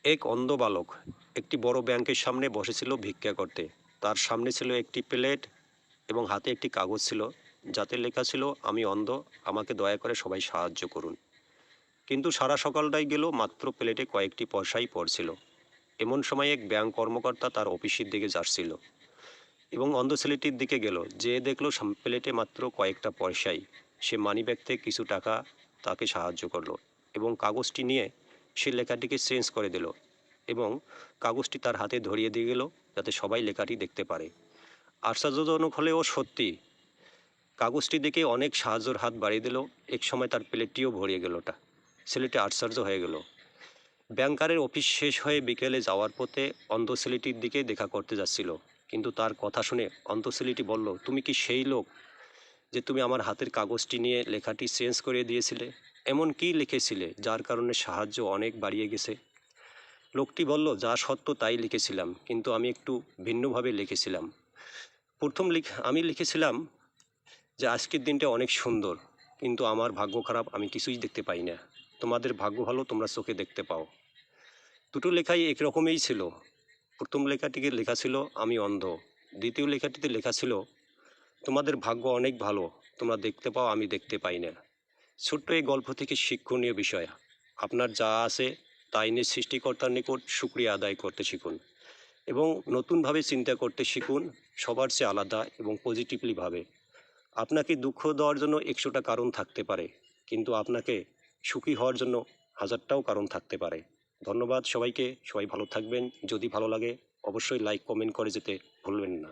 এক অন্ধ বালক একটি বড় ব্যাংকের সামনে বসেছিল ভিক্ষা করতে। তার সামনে ছিল একটি প্লেট এবং হাতে একটি কাগজ ছিল, যাতে লেখা ছিল, আমি অন্ধ, আমাকে দয়া করে সবাই সাহায্য করুন। কিন্তু সারা সকালটাই গেল, মাত্র প্লেটে কয়েকটি পয়সাই পড়ছিল। এমন সময় এক ব্যাংক কর্মকর্তা তার অফিসের দিকে যাচ্ছিল এবং অন্ধ ছেলেটির দিকে গেল, যে দেখলো প্লেটে মাত্র কয়েকটা পয়সাই। সে মানিব্যাগ থেকে কিছু টাকা তাকে সাহায্য করলো এবং কাগজটি নিয়ে সে লেখাটিকে চেঞ্জ করে দিল এবং কাগজটি তার হাতে ধরিয়ে দিয়ে গেল, যাতে সবাই লেখাটি দেখতে পারে। আশ্চর্যজনক হলেও সত্যি, কাগজটি দেখে অনেক সাহায্যের হাত বাড়িয়ে দিল। এক সময় তার প্লেটটিও ভরিয়ে গেলটা। ছেলেটি আশ্চর্য হয়ে গেল। ব্যাংকারের অফিস শেষ হয়ে বিকেলে যাওয়ার পথে অন্ধ ছেলেটির দিকে দেখা করতে যাচ্ছিল, কিন্তু তার কথা শুনে অন্ধ ছেলেটি বলল, তুমি কি সেই লোক যে তুমি আমার হাতের কাগজটি নিয়ে লেখাটি চেঞ্জ করে দিয়েছিলে? এমন কি লিখেছিলে যার কারণে সাহায্য অনেক বাড়িয়ে গেছে? লোকটি বলল, যা সত্য তাই লিখেছিলাম, কিন্তু আমি একটু ভিন্নভাবে লিখেছিলাম। আমি লিখেছিলাম যে আজকের দিনটা অনেক সুন্দর, কিন্তু আমার ভাগ্য খারাপ, আমি কিছুই দেখতে পাই না। তোমাদের ভাগ্য ভালো, তোমরা চোখে দেখতে পাও। দুটো লেখাই একরকমই ছিল। প্রথম লেখাটিতে লেখা ছিল, আমি অন্ধ। দ্বিতীয় লেখাটিতে লেখা ছিল, তোমাদের ভাগ্য অনেক ভালো, তোমরা দেখতে পাও, আমি দেখতে পাই না। ছোট্ট এই গল্প থেকে শিক্ষণীয় বিষয়, আপনার যা আছে তাই নিয়ে সৃষ্টিকর্তার নিকট শুকরিয়া আদায় করতে শিখুন এবং নতুনভাবে চিন্তা করতে শিখুন, সবার চেয়ে আলাদা এবং পজিটিভলি ভাবে। আপনাকে দুঃখ দেওয়ার জন্য 100টা কারণ থাকতে পারে, কিন্তু আপনাকে সুখী হওয়ার জন্য 1000টাও কারণ থাকতে পারে। ধন্যবাদ সবাইকে, সবাই ভালো থাকবেন। যদি ভালো লাগে অবশ্যই লাইক কমেন্ট করে যেতে ভুলবেন না।